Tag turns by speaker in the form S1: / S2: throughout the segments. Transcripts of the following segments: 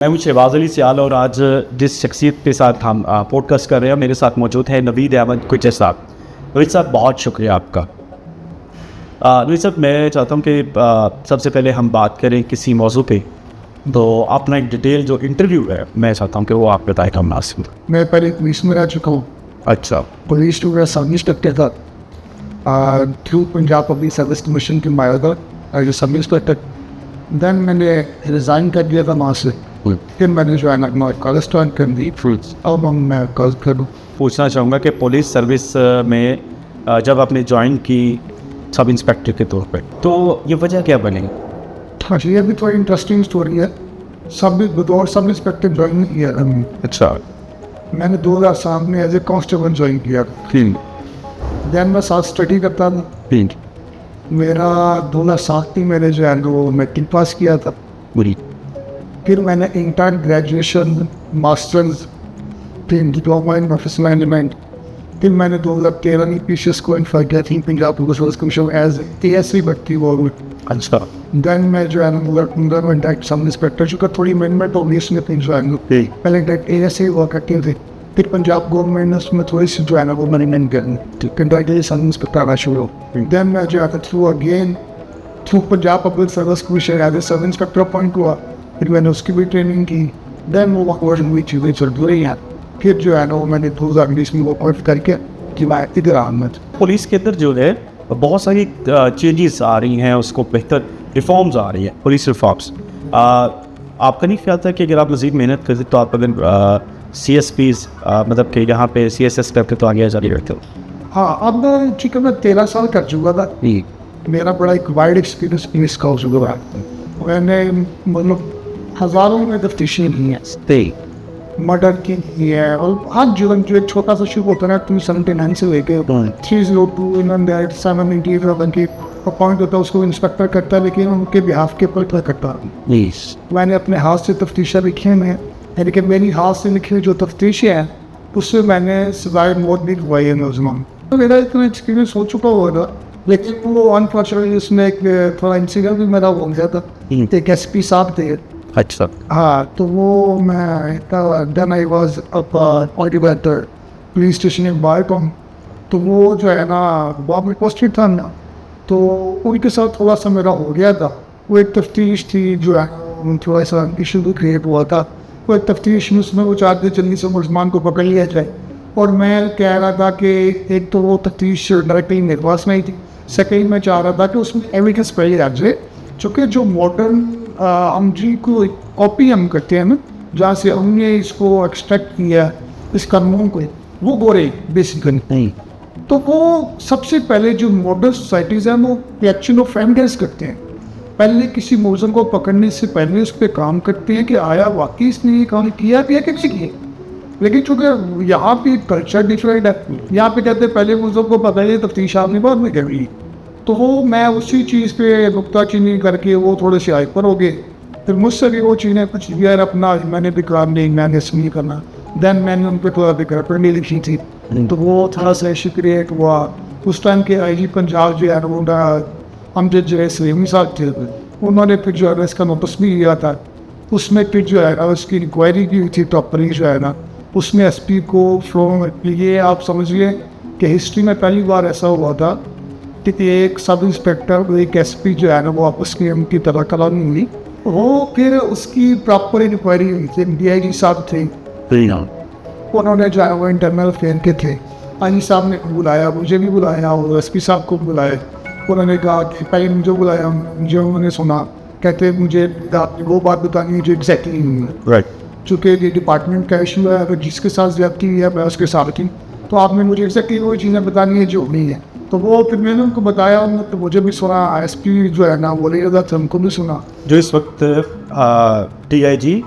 S1: मैं हूं शहबाज अली सियाल और आज जिस शख्सियत के साथ हम पॉडकास्ट कर रहे हैं मेरे साथ मौजूद है नवीद अहमद कुचर साहब। नवीद साहब बहुत शुक्रिया आपका। नवीद साहब मैं चाहता हूं कि सबसे पहले हम बात करें किसी मौजू पे, तो अपना एक डिटेल जो इंटरव्यू है मैं चाहता हूं कि वो आप बताएं हम नासिम।
S2: मैं पहले पुलिस में रह चुका हूँ।
S1: अच्छा,
S2: पुलिस टू मेरा सब इंस्पेक्टर था through Punjab public service commission के माया जो सब इंस्पेक्टर। देन मैंने रिज़ाइन कर दिया था वहाँ से। फिर मैंने जो है ना कॉलेज स्टार्ट कर दी। अब मैं कॉलेज करूँ।
S1: पूछना चाहूँगा कि पुलिस सर्विस में जब आपने ज्वाइन की सब इंस्पेक्टर के तौर पे, तो ये वजह क्या बनी?
S2: हाँ जी, ये भी थोड़ी इंटरेस्टिंग स्टोरी है। बतौर सब इंस्पेक्टर ज्वाइन किया था मैंने।
S1: अच्छा,
S2: मैंने 2007 में एज ए कांस्टेबल ज्वाइन किया। देन मैं साथ स्टडी करता था। मेरा 2007 में मैंने जो है वो मैट्रिक पास किया था। फिर मैंने इंटर ग्रेजुएशन मास्टर्स, फिर डिप्लोमा इन ऑफिस मैनेजमेंट। फिर मैंने 2013 में पीसीएस को इन्फाई किया थी Punjab police service commission as ASP भर्ती हुआ।
S1: अच्छा,
S2: देन मैं जो है ना डायरेक्ट सब इंस्पेक्टर चुका। थोड़ी अमेंडमेंट हो गई उसमें जो है पहले डायरेक्ट एएसए हुआ करते थे। फिर पंजाब गवर्नमेंट ने उसमें थोड़ी सी जो है ना वो अमेंडमेंट करनी, डायरेक्ट सब इंस्पेक्टर आना शुरू हो। देन मैं जो है through Punjab public service commission as a sub inspector appoint हुआ। फिर मैंने उसकी भी ट्रेनिंग की। देन वो हुई चीज़ें चल रही हैं। फिर जो है ना वो मैंने 2020 में वो अपॉइंट करके कि मैं इधर आमद।
S1: पुलिस के अंदर जो है बहुत सारी चेंजेस आ रही हैं, उसको बेहतर रिफॉर्म्स आ रही हैं, पुलिस रिफॉर्म्स। आपका नहीं ख्याल था कि अगर आप मज़ीद मेहनत करते तो आप अगर CSPs मतलब कि यहाँ पे CSS करते तो आगे जारी रहते हो?
S2: हाँ, अब ठीक है, मैं 13 साल कर चुका था। मेरा बड़ा एक वाइड एक्सपीरियंस पुलिस का हो चुका है। मैंने मतलब हज़ारों में तफ्तीशें की हैं, मर्डर की है, और हर जीवन जो एक छोटा सा शुरू होता है 279 से लेके 302 788 की अपॉइंट होता है, उसको इंस्पेक्टर करता है, लेकिन उनके बिहाफ के ऊपर करता है। मैंने अपने हाथ से तफ्तीशें लिखी हैं, लेकिन मेरी हाथ से लिखी जो तफ्तीशें हैं उससे मैंने सिवाय मौत नहीं हुई है नौजवान। तो मेरा इतना एक्सपीरियंस हो चुका होगा, लेकिन वो अनफॉर्चुनेटली उसमें एक थोड़ा इंसिडेंट भी मेरा हो गया था। एक SP साहब थे।
S1: अच्छा,
S2: हाँ, तो वो मैं then I was up auditor police station एक बार को। तो वो जो है ना वहाँ पे पोस्टेड था ना, तो उनके साथ थोड़ा सा मेरा हो गया था। वो एक तफ्तीश थी जो है थोड़ा सा इशू भी क्रिएट हुआ था। वो एक तफ्तीश में उसमें वो चाहते थे जल्दी से मुलजमान को पकड़ लिया जाए, और मैं कह रहा था कि एक तो वो तफ्तीश डायरेक्टली मेरे पास नहीं थी, सेकेंड मैं चाह रहा था कि उसमें एविडेंस पहले रख जाए, चूँकि जो मॉडर्न हम जी को कॉपी हम करते हैं ना, जहाँ से हमने इसको एक्सट्रैक्ट किया इस कानून को, वो गोरे बेसिकली नहीं। तो वो सबसे पहले जो मॉडर्न सोसाइटीज़ हैं वो कलेक्शन ऑफ एविडेंस करते हैं। पहले किसी मुलज़िम को पकड़ने से पहले उस पर काम करते हैं कि आया वाकई इसने ये काम किया या किसी किए। लेकिन चूँकि यहाँ पे कल्चर डिफरेंट है, यहाँ पे कहते हैं पहले मुलज़िम को पकड़िए तफ्तीश आपने बाद में करी। तो वो मैं उसी चीज़ पे नुक्ताचीनी करके वो थोड़े से हाइपर हो गए। फिर मुझसे भी वो चीज़ें कुछ यार अपना मैंने भी काम नहीं, मैंने नहीं करना। देन मैंने उन पर थोड़ा दिक्कत पढ़नी लिखी थी, तो वो थोड़ा सा इशू क्रिएट हुआ। उस टाइम के IG पंजाब जो है वो अमजद सलीमी साहब थे, उन्होंने फिर जो है इसका नोटिस भी लिया था। उसमें फिर जो है उसकी इंक्वायरी की हुई थी प्रॉपरली जो है ना, उसमें SP को फ्रॉम ये आप समझिए कि हिस्ट्री में पहली बार ऐसा हुआ था कि एक सब इंस्पेक्टर एक SP जो है ना वो आपस की उनकी तरह कला नहीं हुई। वो फिर उसकी प्रॉपर इंक्वायरी हुई थी। DIG साहब थे, उन्होंने जो है वो इंटरनल अफेयर के थे। IG साहब ने बुलाया, मुझे भी बुलाया, और SP साहब को बुलाया। उन्होंने कहा कि पहले मुझे बुलाया, मुझे उन्होंने सुना, कहते मुझे वो बात बतानी है जो एग्जैक्टली नहीं है,
S1: राइट,
S2: चूँकि ये डिपार्टमेंट का इशू है, अगर जिसके साथ ज्यादती है मैं उसके साथ थी, तो आपने मुझे एग्जैक्टली वो चीज़ें बतानी है जो नहीं है। तो वो फिर मैंने उनको बताया, तो मुझे भी सुना, SP जो है ना बोले रहा था, हमको भी सुना।
S1: जो इस वक्त DIG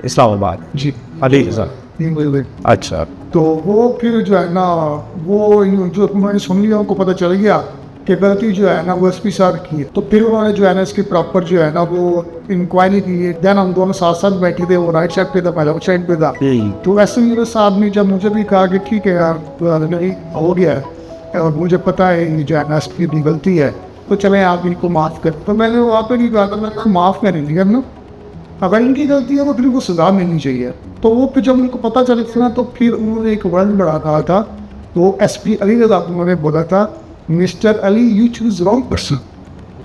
S1: इस्लामाबाद
S2: जी,
S1: अली रज़ा। अच्छा,
S2: तो वो फिर जो है ना वो जो उन्होंने सुन लिया, उनको पता चल गया कि गलती जो है ना वो SP साहब की है। तो फिर उन्होंने जो है ना इसकी प्रॉपर जो है ना वो इंक्वायरी की। देन हम दोनों साथ साथ बैठे थे, वो राइट साइड पे था, मैं लेफ्ट साइड पे था। तो वैसे मेरे साहब ने जब मुझे भी कहा कि ठीक है यार नहीं हो गया है और मुझे पता है जो है ना SP की गलती है, तो चले आप इनको माफ़ कर। तो मैंने वहाँ पर नहीं कहा था, मैंने माफ़ कर लिया ना, अगर इनकी गलती है तो फिर उनको सजा मिलनी चाहिए। तो वो फिर जब उनको पता चला था ना, तो फिर उन्होंने एक वर्ड बढ़ा कहा था, वो SP अली रज़ा उन्होंने बोला था, mister Ali you choose wrong person.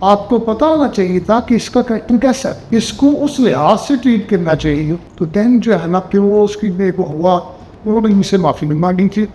S2: आपको पता होना चाहिए था कि इसका कैरेक्टर कैसा है, इसको उस लिहाज से ट्रीट करना चाहिए। तो देन जो है ना, फिर वो उसकी वो हुआ, उन्होंने मुझसे माफ़ी भी मांगी थी।